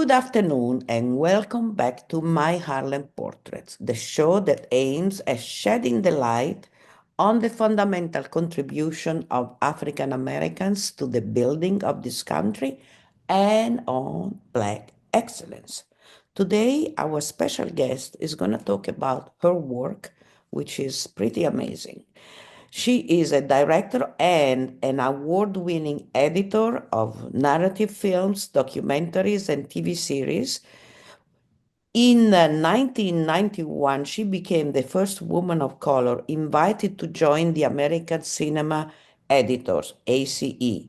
Good afternoon and welcome back to My Harlem Portraits, the show that aims at shedding the light on the fundamental contribution of African Americans to the building of this country and on Black excellence. Today, our special guest is going to talk about her work, which is pretty amazing. She is a director and an award-winning editor of narrative films, documentaries, and TV series. In 1991, she became the first woman of color invited to join the American Cinema Editors, ACE.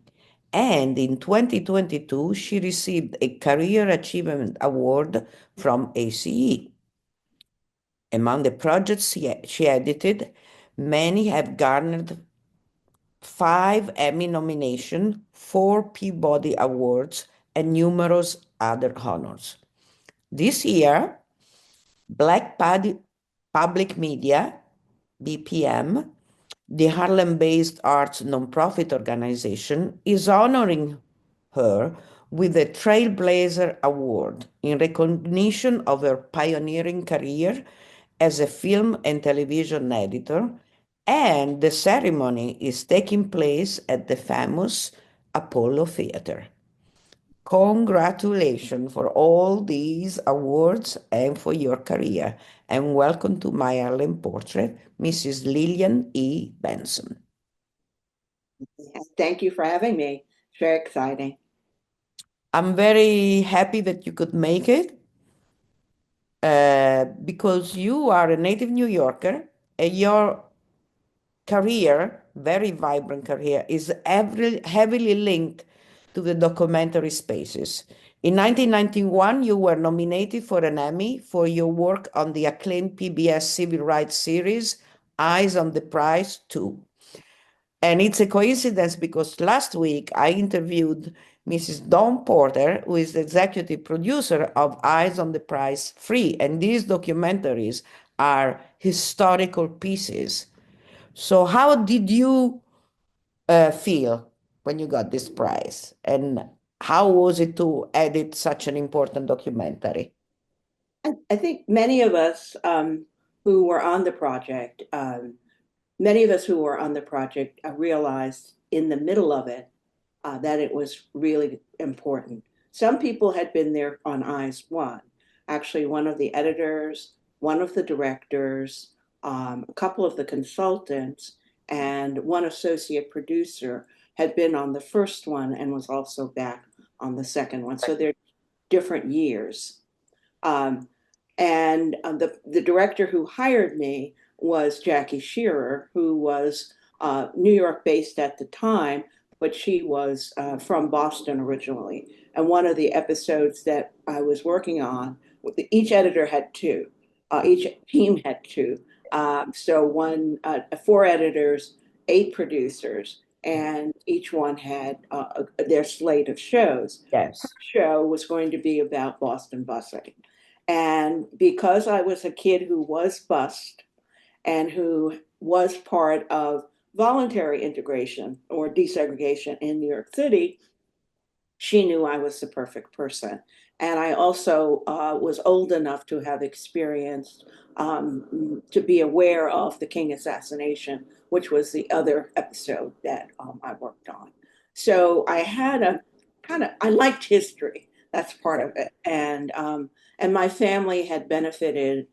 And in 2022, she received a Career Achievement Award from ACE. Among the projects she edited, many have garnered 5 Emmy nominations, 4 Peabody Awards, and numerous other honors. This year, Black Public Media, BPM, the Harlem Based arts nonprofit organization, is honoring her with the Trailblazer Award in recognition of her pioneering career as a film and television editor, and the ceremony is taking place at the famous Apollo Theater. Congratulations for all these awards and for your career, and welcome to my Harlem Portrait, Mrs. Lillian E. Benson. Thank you for having me. It's very exciting. I'm very happy that you could make it because you are a native New Yorker and your career, very vibrant career, is heavily linked to the documentary spaces. In 1991, you were nominated for an Emmy for your work on the acclaimed PBS civil rights series, Eyes on the Prize 2. And it's a coincidence because last week I interviewed Mrs. Dawn Porter, who is the executive producer of Eyes on the Prize 3. And these documentaries are historical pieces. So how did you feel when you got this prize? And how was it to edit such an important documentary? I think many of us who were on the project, realized in the middle of it that it was really important. Some people had been there on Eyes One. Actually, one of the editors, one of the directors, a couple of the consultants, and one associate producer had been on the first one and was also back on the second one. So they're different years. Um, and the director who hired me was Jackie Shearer, who was New York based at the time, but she was from Boston originally. And one of the episodes that I was working on, each editor had two, each team had two. So 4 editors, 8 producers, and each one had their slate of shows. Yes. Her show was going to be about Boston busing. And because I was a kid who was bused and who was part of voluntary integration or desegregation in New York City, she knew I was the perfect person. And I also was old enough to have experienced, to be aware of the King assassination, which was the other episode that I worked on. So I had I liked history. That's part of it. And my family had benefited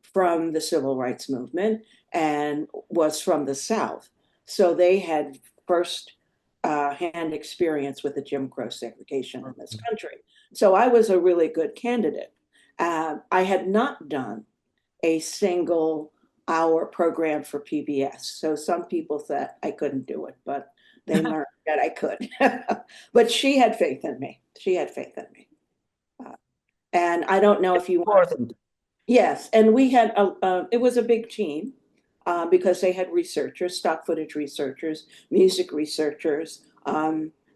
from the civil rights movement and was from the South. So they had first hand experience with the Jim Crow segregation in this country. So I was a really good candidate. I had not done a single hour program for PBS. So some people thought I couldn't do it, but they learned that I could. But she had faith in me. She had faith in me. And I don't know if you want. Yes, and we had it was a big team because they had researchers, stock footage researchers, music researchers.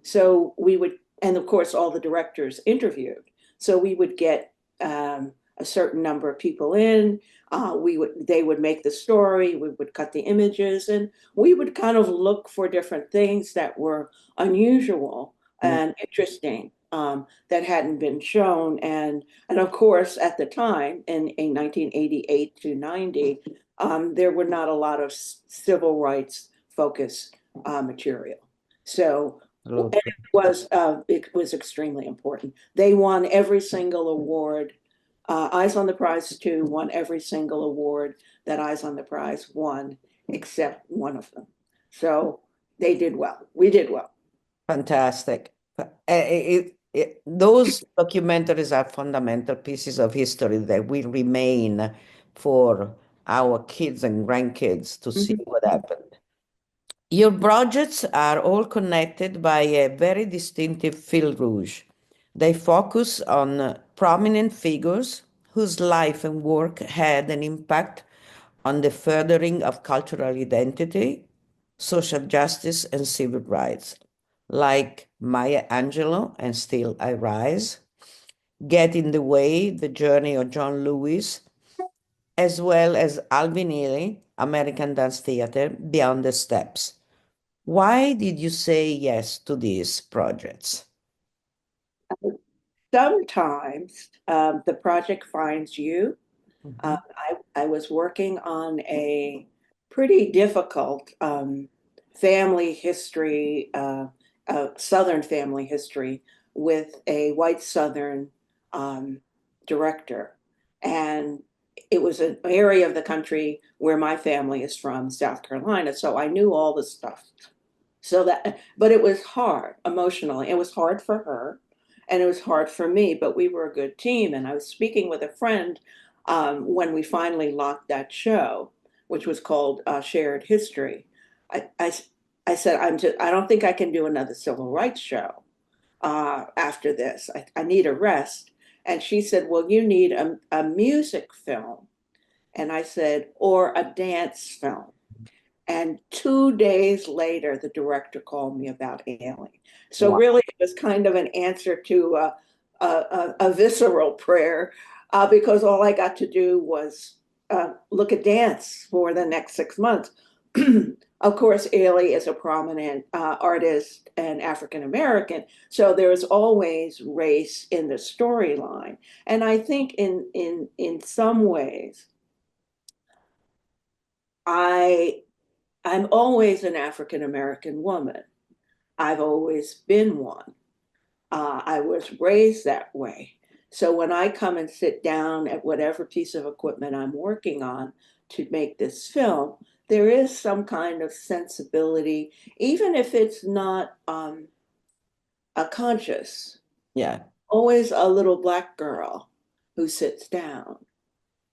So we would, and of course, all the directors interviewed. So we would get a certain number of people in. They would make the story. We would cut the images, and we would kind of look for different things that were unusual and interesting that hadn't been shown. And of course, at the time, in 1988 to 90, there were not a lot of civil rights focused material. So Absolutely. it was extremely important. They won every single award. Eyes on the Prize 2 won every single award that Eyes on the Prize won, except one of them. So they did well. We did well. Fantastic. Those documentaries are fundamental pieces of history that will remain for our kids and grandkids to see Mhm. what happened. Your projects are all connected by a very distinctive fil rouge. They focus on prominent figures whose life and work had an impact on the furthering of cultural identity, social justice, and civil rights, like Maya Angelou and Still I Rise, Get in the Way, The Journey of John Lewis, as well as Alvin Ailey, American Dance Theater, Beyond the Steps. Why did you say yes to these projects? Sometimes the project finds you. Mhm. I was working on a pretty difficult family history, Southern family history, with a white Southern um, director. And it was an area of the country where my family is from, South Carolina. So I knew all the stuff. But it was hard emotionally. It was hard for her and it was hard for me, but we were a good team. And I was speaking with a friend when we finally locked that show, which was called Shared History. I, I, I said, I don't think I can do another civil rights show after this. I need a rest. And she said, well, you need a music film. And I said, or a dance film. And 2 days later, the director called me about Alien. So Wow. really, it was kind of an answer to a visceral prayer because all I got to do was look at dance for the next 6 months. Of course, Ailey is a prominent artist and African American, so there's always race in the storyline. And I think in some ways, I I'm always an African American woman. I've always been one. I was raised that way. So when I come and sit down at whatever piece of equipment I'm working on to make this film, there is some kind of sensibility, even if it's not a conscious, Yeah, always a little black girl who sits down.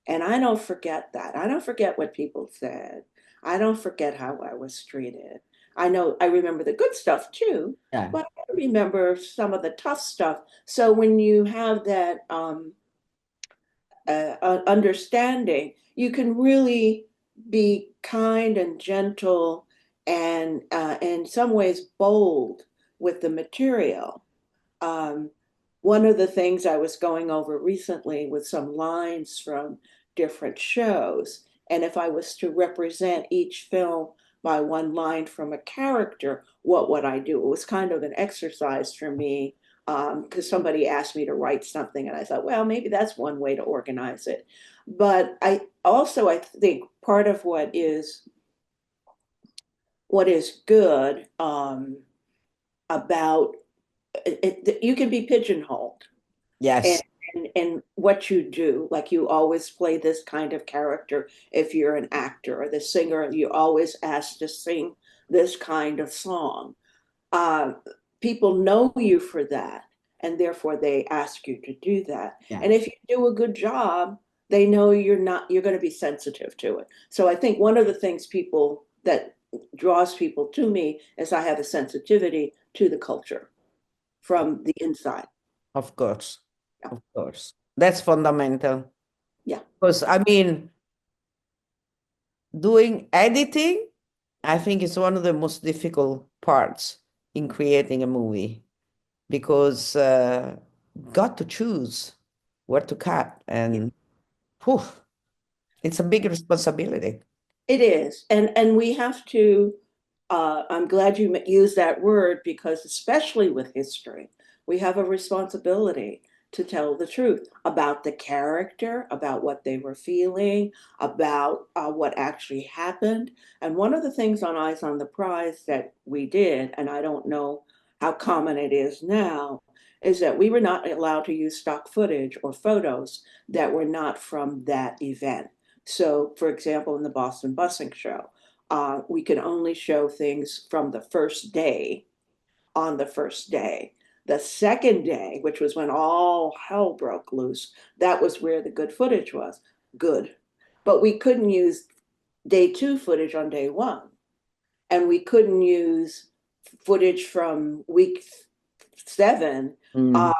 And I don't forget that. I don't forget what people said. I don't forget how I was treated. I remember the good stuff too, yeah, but I remember some of the tough stuff. So when you have that understanding, you can really be kind and gentle and in some ways bold with the material. Um, One of the things I was going over recently with some lines from different shows, and if I was to represent each film by one line from a character, what would I do? It was kind of an exercise for me because somebody asked me to write something, and I thought, well, maybe that's one way to organize it. But I think part of what is good about you can be pigeonholed and, yes, and what you do. Like you always play this kind of character if you're an actor or the singer, you always asked to sing this kind of song. Uh, People know you for that, and therefore they ask you to do that. yeah, And if you do a good job, they know you're going to be sensitive to it. So I think one of the things people that draws people to me is I have a sensitivity to the culture from the inside. of course, Yeah. of course. That's fundamental. Yeah. Because I mean, doing editing, I think is one of the most difficult parts in creating a movie because got to choose where to cut, Yeah. and whew, it's a big responsibility. It is. And we have to I'm glad you used that word because especially with history, we have a responsibility to tell the truth about the character, about what they were feeling, about what actually happened. And one of the things on Eyes on the Prize that we did, and I don't know how common it is now, is that we were not allowed to use stock footage or photos that were not from that event. So, for example, in the Boston Busing Show, we can only show things from the first day on the first day. The second day, which was when all hell broke loose, that was where the good footage was. Good. But we couldn't use day two footage on day one. And we couldn't use footage from week seven uh, Mm.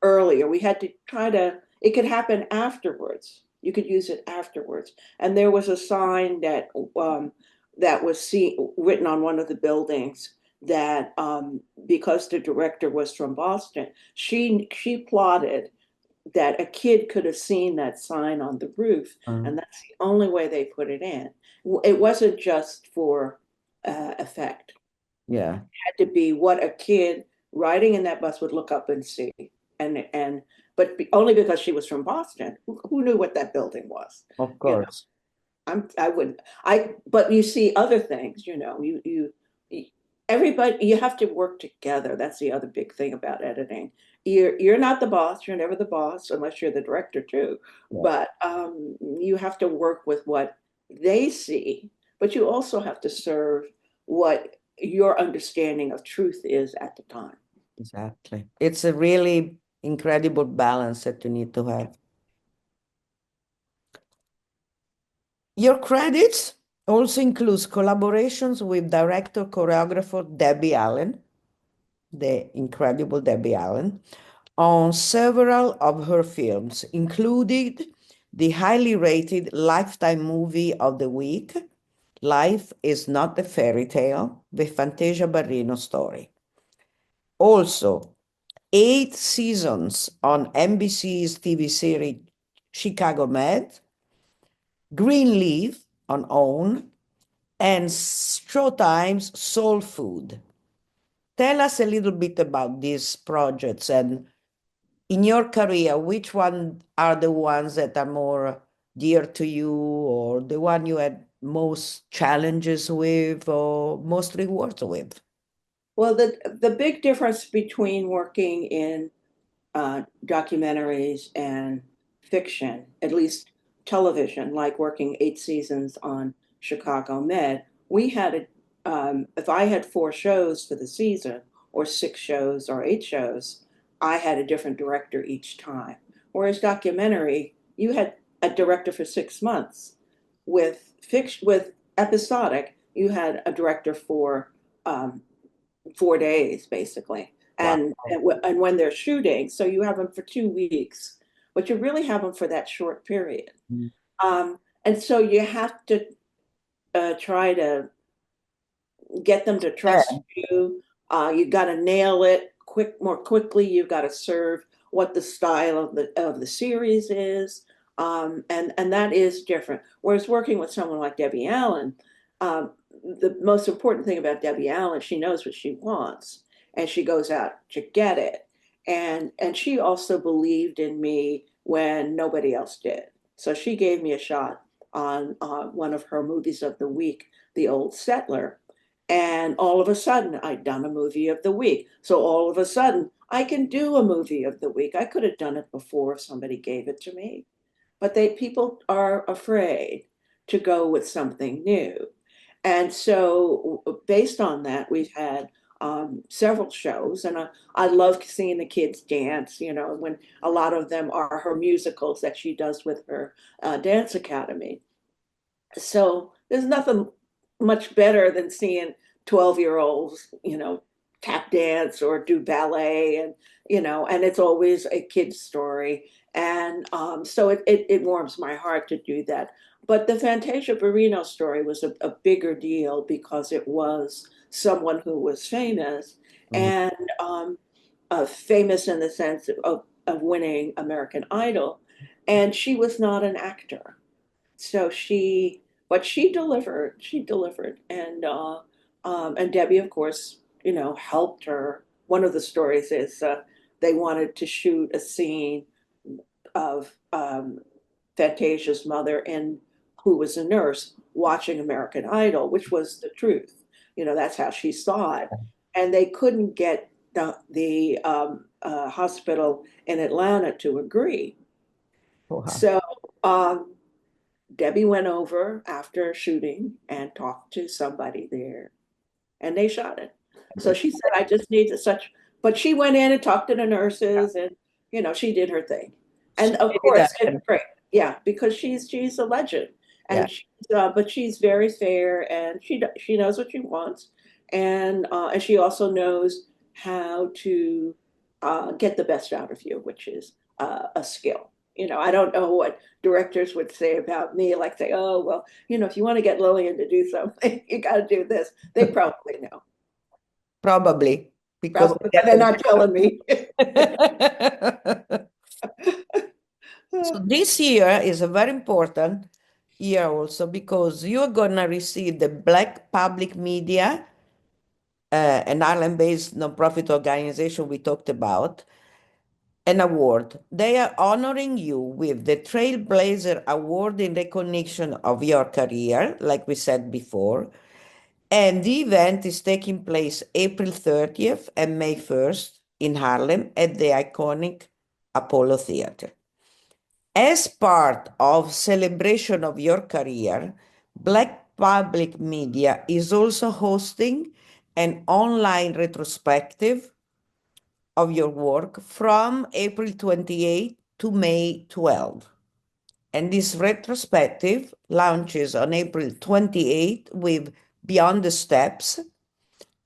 earlier. We had to try to, it could happen afterwards. You could use it afterwards. And there was a sign that was written on one of the buildings that because the director was from Boston, she plotted that a kid could have seen that sign on the roof, Uh, and that's the only way they put it in. It wasn't just for effect. yeah, Had to be what a kid riding in that bus would look up and see. And but only because she was from Boston. Who knew what that building was? of You know, course. I wouldn't but you see other things, you everybody you have to work together. That's the other big thing about editing. You're not the boss, you're never the boss unless you're the director too. Yeah, But you have to work with what they see, but you also have to serve what your understanding of truth is at the time. exactly. It's a really incredible balance that you need to have. Your credits also includes collaborations with director choreographer Debbie Allen, the incredible Debbie Allen, on several of her films, including the highly rated Lifetime Movie of the Week, Life is Not a Fairy Tale, the Fantasia Barrino story. Also, 8 seasons on NBC's TV series Chicago Med, Greenleaf on OWN, and Showtime's Soul Food. Tell us a little bit about these projects and in your career, which one are the ones that are more dear to you or the one you had most challenges with or most rewards with? Well, the big difference between working in documentaries and fiction, at least television, like working 8 seasons on Chicago Med, we had if I had 4 shows for the season, or 6 shows, or 8 shows, I had a different director each time. Whereas documentary, you had a director for 6 months. With fiction, with episodic, you had a director for 4 days basically. Wow. And when they're shooting, so you have them for 2 weeks, but you really have them for that short period. Mm. And so you have to try to get them to Yeah. trust you. You got to nail it more quickly. You've got to serve what the style of the series is, and that is different. Whereas working with someone like Debbie Allen, the most important thing about Debbie Allen, she knows what she wants, and she goes out to get it. And she also believed in me when nobody else did. So she gave me a shot on one of her movies of the week, The Old Settler, and all of a sudden, I'd done a movie of the week. So all of a sudden, I can do a movie of the week. I could have done it before if somebody gave it to me. But people are afraid to go with something new. And so, based on that, we've had several shows, and I love seeing the kids dance. When a lot of them are her musicals that she does with her dance academy. So there's nothing much better than seeing 12-year-olds, tap dance or do ballet, and it's always a kid's story. And so it warms my heart to do that. But the Fantasia Barrino story was a bigger deal because it was someone who was famous, Mhm. and famous in the sense of winning American Idol. And she was not an actor. So but she delivered. She delivered, and Debbie, of course, helped her. One of the stories is they wanted to shoot a scene of Fantasia's mother and who was a nurse watching American Idol, which was the truth. That's how she saw it. And they couldn't get the hospital in Atlanta to agree. Wow. So Debbie went over after shooting and talked to somebody there, and they shot it. So she said, I just need such, but she went in and talked to the nurses and, she did her thing. She And of did that. course, it's great. Yeah, because she's a legend. Yeah. And but she's very fair and she knows what she wants. And she also knows how to get the best out of you, which is a skill. I don't know what directors would say about me, like say, oh, well, if you want to get Lillian to do something, you got to do this. They probably know. Probably because Probably, but they're not telling me. So this year is a very important year also because you're going to receive the Black Public Media, an Harlem-based nonprofit organization we talked about, an award. They are honoring you with the Trailblazer Award in recognition of your career, like we said before. And the event is taking place April 30th and May 1st in Harlem at the iconic Apollo Theater. As part of celebration of your career, Black Public Media is also hosting an online retrospective of your work from April 28 to May 12. And this retrospective launches on April 28 with Beyond the Steps,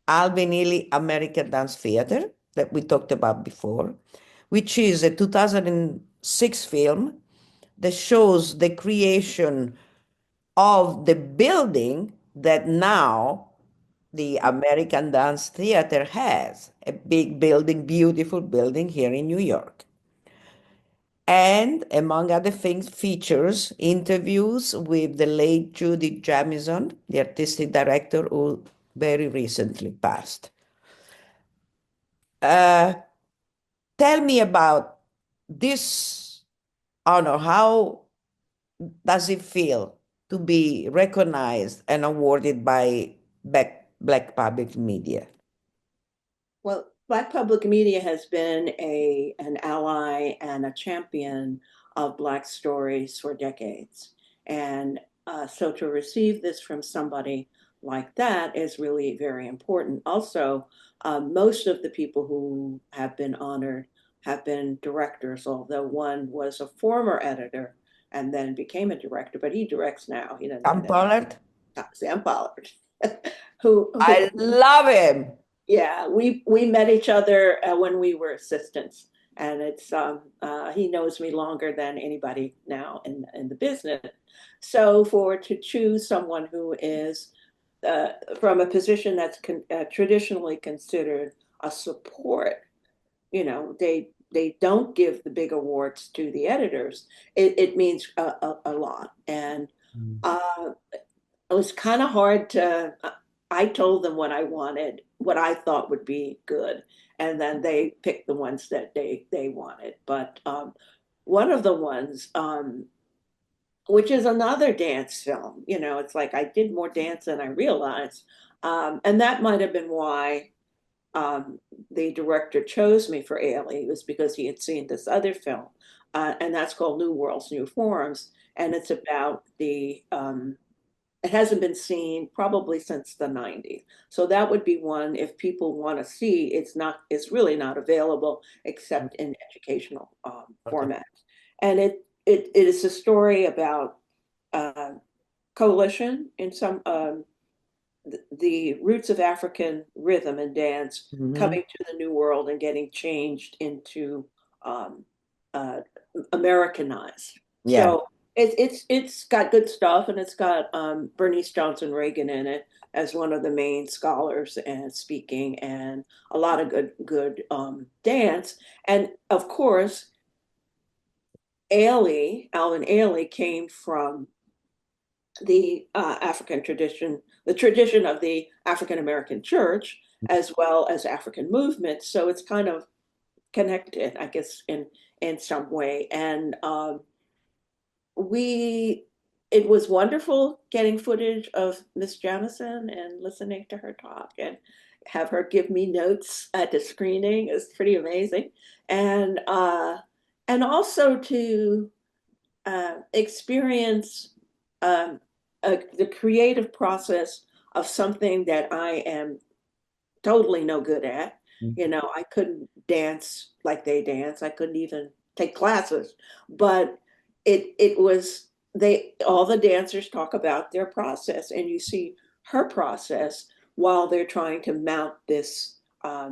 Alvin Ailey American Dance Theater that we talked about before, which is a 2006 film that shows the creation of the building that now the American Dance Theater has, a big building, beautiful building here in New York. And among other things, features interviews with the late Judy Jamison, the artistic director who very recently passed. Tell me about this honor. How does it feel to be recognized and awarded by Black Public Media? Well, Black Public Media has been an ally and a champion of Black stories for decades. And so to receive this from somebody like that is really very important. Also, most of the people who have been honored have been directors, although one was a former editor and then became a director, but he directs now. He doesn't Sam edit. Pollard? Sam Pollard, who I love him. yeah, we met each other when we were assistants, and it's he knows me longer than anybody now in the business. So to choose someone who is from a position that's traditionally considered a support, they don't give the big awards to the editors. It means a lot, and it was kind of hard to. I told them what I wanted, what I thought would be good, and then they picked the ones that they wanted. But one of the ones, which is another dance film, it's like I did more dance than I realized, and that might have been why um, the director chose me for Ailey, was because he had seen this other film, and that's called New Worlds, New Forms, and it's about it hasn't been seen probably since the 90s. So that would be one if people want to see. It's really not available except in educational Okay. formats. And it is a story about uh, coalition in some the roots of African rhythm and dance Mhm. coming to the new world and getting changed into um, uh, Americanized. Yeah. So it's got good stuff, and it's got Bernice Johnson Reagan in it as one of the main scholars and speaking, and a lot of good dance. And of course, Alvin Ailey came from the African tradition, the tradition of the African American church, as well as African movement. So it's kind of connected, I guess, in some way. And we it was wonderful getting footage of Miss Jamison and listening to her talk and have her give me notes at the screening is pretty amazing. And also to experience um, the creative process of something that I am totally no good at. You know, I couldn't dance like they dance. I couldn't even take classes. But it was they all the dancers talk about their process, and you see her process while they're trying to mount this uh,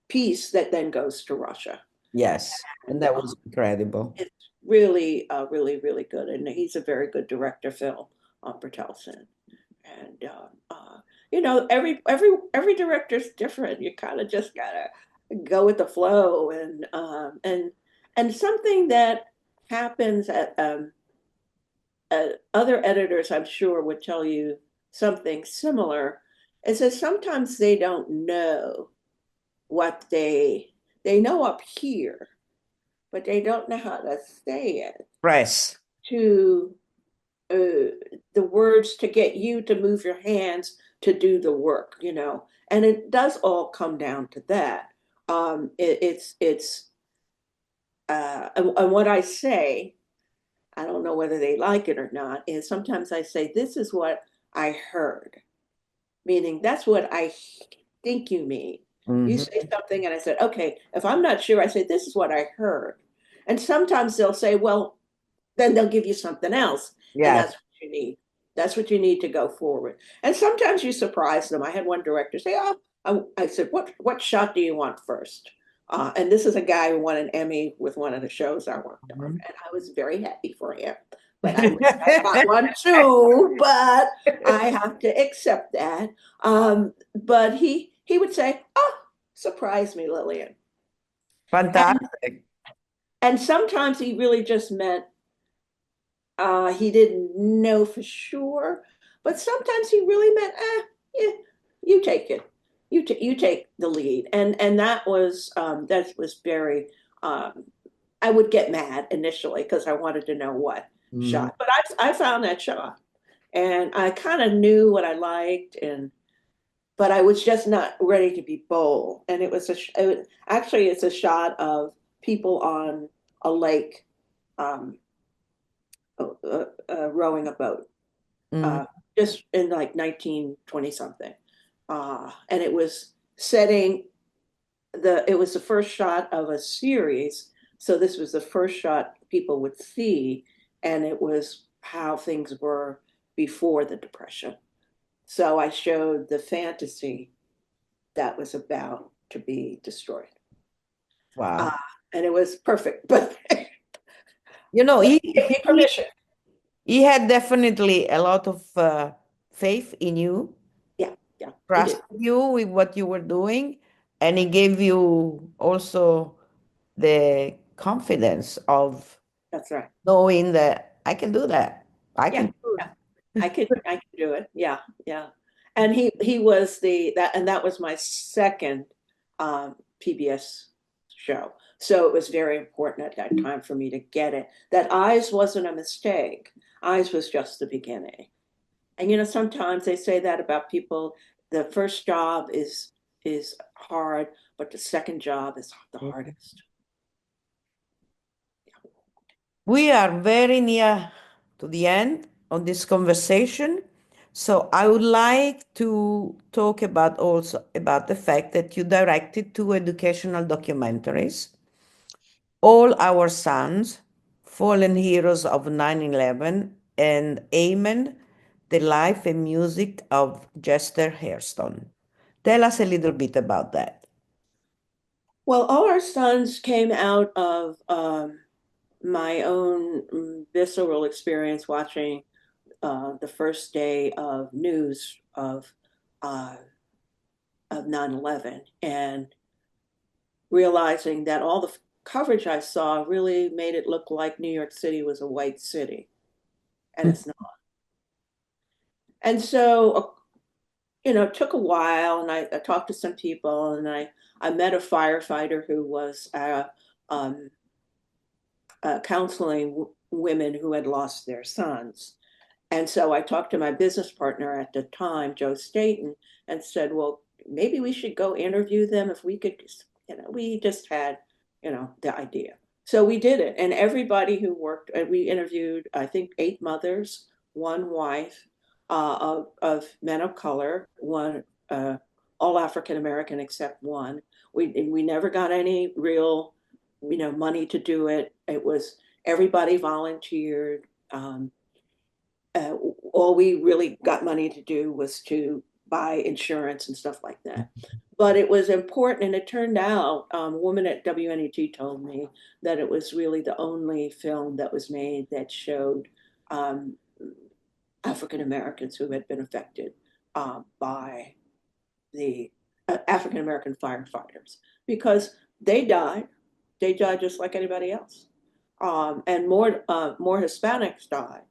piece that then goes to Russia. Yes, and And that was incredible. it's really, really good. And he's a very good director, Phil Bertelsen. And you know, every director's different. You kind of just gotta go with the flow, and something that happens at other editors, I'm sure, would tell you something similar. Is that sometimes they don't know what they know up here, but they don't know how to say it Press. to the words to get you to move your hands to do the work, you know. And it does all come down to that. It's and what I say, I don't know whether they like it or not, is sometimes I say, this is what I heard, meaning that's what I think you mean. You Mhm. say something, and I said, okay, if I'm not sure, I say, this is what I heard. And sometimes they'll say, well, then they'll give you something else, and Yes. that's what you need. That's what you need to go forward. And sometimes you surprise them. I had one director say, "Oh," I said, what shot do you want first?" And this is a guy who won an Emmy with one of the shows I worked on, Mhm. and I was very happy for him. But I wish I got one too. But I have to accept that. But he would say, "Oh, surprise me, Lillian," and Fantastic. and sometimes he really just meant he didn't know for sure, but sometimes he really meant, yeah, you take it. You take the lead. And that was very I would get mad initially because I wanted to know what Mm. shot. But I found that shot and I kind of knew what I liked and but I was just not ready to be bold. And actually it's a shot of people on a lake um, rowing a boat, Mm. uh, just in like 1920 something. And it was setting it was the first shot of a series. So this was the first shot people would see, and it was how things were before the Depression. So I showed the fantasy that was about to be destroyed. Uh, Wow. and it was perfect, but You know, give me permission. he had definitely a lot of faith in you, Yeah, yeah, he did. trusted you with what you were doing, and he gave you also the confidence of That's right. knowing that I can do that. I Yeah, can do yeah. I could do it. Yeah, yeah. And he was that was my second PBS show. So it was very important at that time for me to get it. That Eyes wasn't a mistake. Eyes was just the beginning. And you know, sometimes they say that about people. The first job is hard, but the second job is the it. hardest. We are very near to the end of this conversation. So I would like to talk about also about the fact that you directed two educational documentaries, All Our Sons, Fallen Heroes of 9/11, and Amen, The Life and Music of Chester Hairston. Tell us a little bit about that. Well, All Our Sons came out of my own visceral experience watching the first day of news uh, of 9/11 and realizing that all the coverage I saw really made it look like New York City was a white city, and it's not. And so took a while, and I talked to some people, and I met a firefighter who was um, counseling women who had lost their sons. And so I talked to my business partner at the time, Joe Staten, and said, well, maybe we should go interview them if we could, we just had, the idea. So we did it. And everybody who worked, we interviewed, I think, 8 mothers, one wife of men of color, one all African American except one. We never got any real, money to do it. It was everybody volunteered. Uh, all we really got money to do was to buy insurance and stuff like that. But it was important, and it turned out, a woman at WNET told me that it was really the only film that was made that showed um, African Americans who had been affected by the African American firefighters because they died. They died just like anybody else, and more Hispanics died,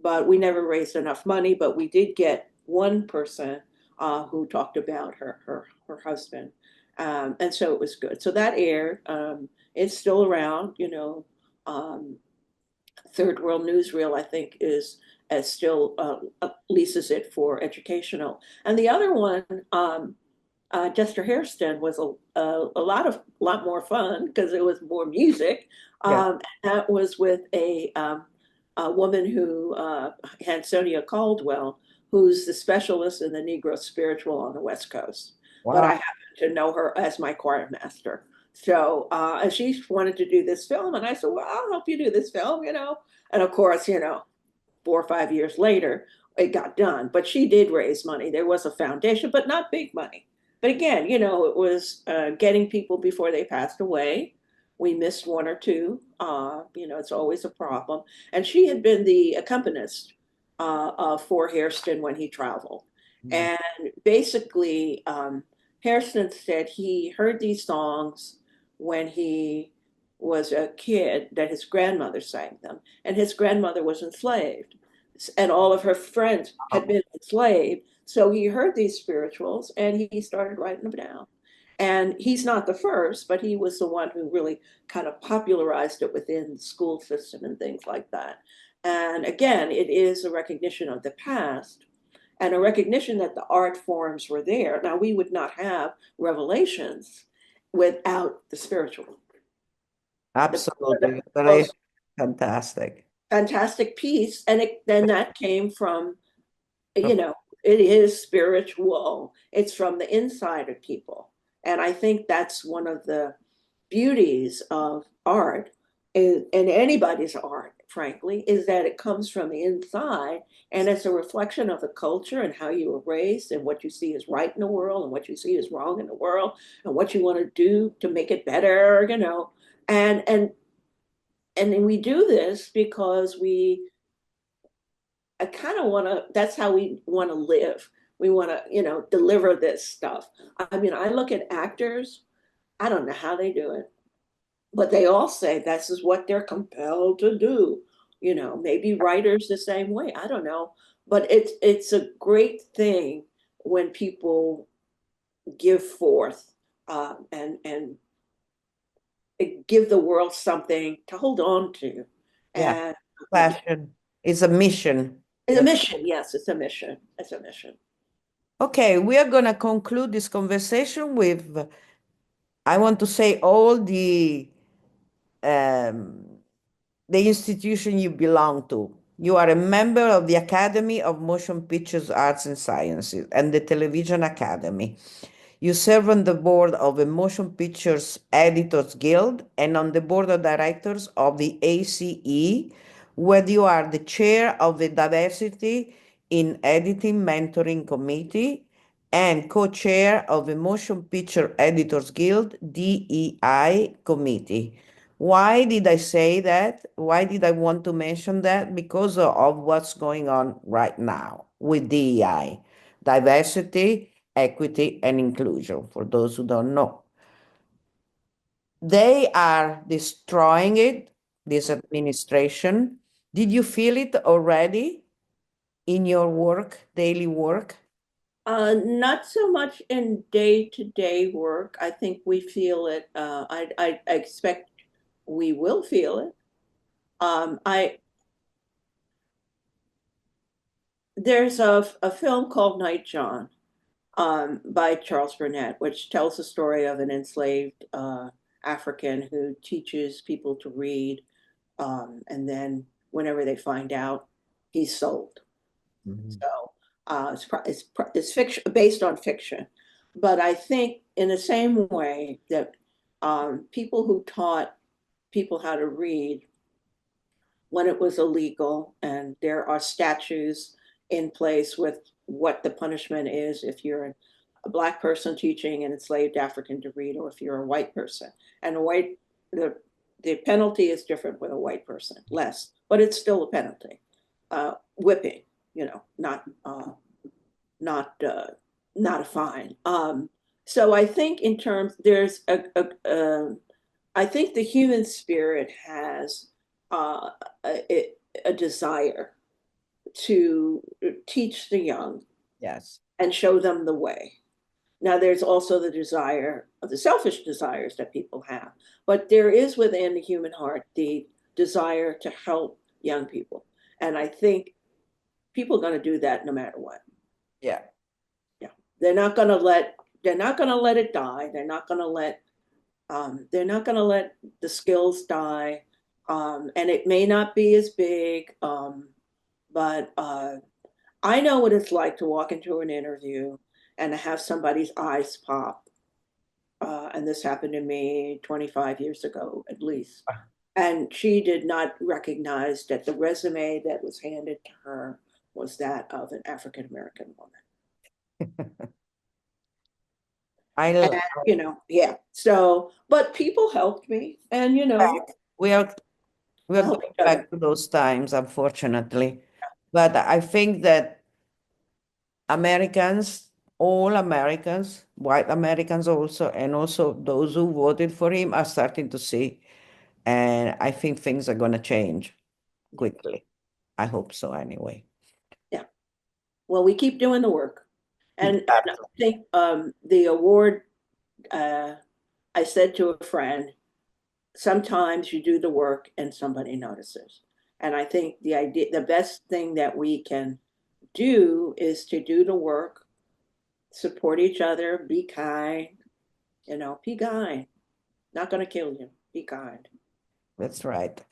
but we never raised enough money. But we did get one person who talked about her husband, and so it was good. So that aired. It's still around. Um, Third World Newsreel, I think, is as still leases it for educational. And the other one, Jester Hairston, was a lot more fun because it was more music. Yeah. That was with a woman who Hansonia Caldwell, who's the specialist in the Negro spiritual on the West Coast. But I Wow. happen to know her as my choir master. So, and she wanted to do this film, and I said, "Well, I'll help you do this film." And of course, 4 or 5 years later, it got done. But she did raise money. There was a foundation, but not big money. But again, it was getting people before they passed away. We missed one or two. It's always a problem. And she had been the accompanist for Hairston when he traveled. Mm. And basically, Hairston said he heard these songs when he was a kid, that his grandmother sang them, and his grandmother was enslaved, and all of her friends had Wow. been enslaved. So he heard these spirituals and he started writing them down. And he's not the first, but he was the one who really kind of popularized it within the school system and things like that. And again, it is a recognition of the past and a recognition that the art forms were there. Now, we would not have Revelations without the spiritual. The Absolutely. Very most fantastic. fantastic piece. And then that came from, you know, it is spiritual. It's from the inside of people. And I think that's one of the beauties of art, and anybody's art, frankly, is that it comes from the inside and it's a reflection of the culture and how you were raised and what you see is right in the world and what you see is wrong in the world and what you want to do to make it better. And then we do this because I kind of want to, that's how we want to live. We want to, deliver this stuff. I mean, I look at actors, I don't know how they do it, but they all say this is what they're compelled to do. Maybe writers the same way. I don't know. But it's a great thing when people give forth and give the world something to hold on to. Yeah. And Passion is a mission. it's a That mission. Yes, it's a mission. It's a mission. Okay, we are going to conclude this conversation with, I want to say, all um, the institution you belong to. You are a member of the Academy of Motion Pictures Arts and Sciences and the Television Academy. You serve on the board of the Motion Pictures Editors Guild and on the board of directors of the ACE, where you are the chair of the Diversity in Editing Mentoring Committee and co-chair of the Motion Picture Editors Guild DEI Committee. Why did I say that? Why did I want to mention that? Because of what's going on right now with DEI, diversity, equity, and inclusion, for those who don't know. They are destroying it, this administration. Did you feel it already in your work, daily work? Not so much in day-to-day work. I think we feel it. I expect we will feel it. I There's a film called Night John, by Charles Burnett, which tells the story of an enslaved African who teaches people to read, and then whenever they find out, he's sold. Mhm. So it's fiction, based on fiction, but I think in the same way that people who taught people how to read when it was illegal, and there are statutes in place with what the punishment is if you're a black person teaching an enslaved African to read, or if you're a white person. And the the penalty is different with a white person, less, but it's still a penalty. Whipping, not not a fine. So I think in terms there's I think the human spirit has uh, a desire to teach the young Yes. and show them the way. Now, there's also the desire of the selfish desires that people have, but there is within the human heart the desire to help young people. And I think people are going to do that no matter what. Yeah. Yeah. They're not going to let it die. They're not going to let the skills die. And it may not be as big, but I know what it's like to walk into an interview and to have somebody's eyes pop. And this happened to me 25 years ago, at least. And she did not recognize that the resume that was handed to her was that of an African American woman. I And, l- yeah. So, but people helped me, and, we are we are help going each other. back to those times, unfortunately. But I think that Americans, all Americans, white Americans also, and also those who voted for him are starting to see. And I think things are going to change quickly. I hope so anyway. Yeah. Well, we keep doing the work. And I Exactly. think the award, uh, I said to a friend, sometimes you do the work and somebody notices. And I think the best thing that we can do is to do the work, support each other, be kind, be kind. Not going to kill you. Be kind. That's right.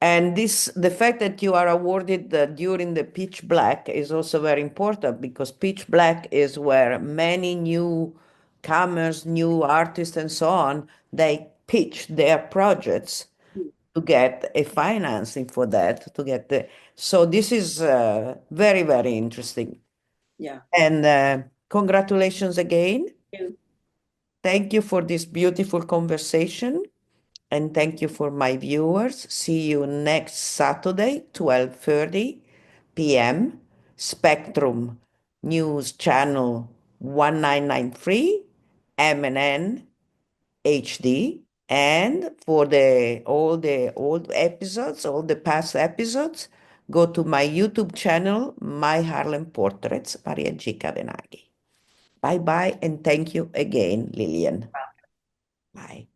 And the fact that you are awarded during the Pitch Black is also very important because Pitch Black is where many newcomers, new artists, and so on, they pitch their projects to get a financing for that, so this is very, very interesting. Yeah. And congratulations again. You. Thank you for this beautiful conversation. And thank you for my viewers. See you next Saturday, 12:30 p.m. Spectrum News Channel 1993, MNN HD. And for all the old episodes, all the past episodes, go to my YouTube channel, My Harlem Portraits, Maria G. Cavenaghi. Bye bye, and thank you again, Lillian. Bye.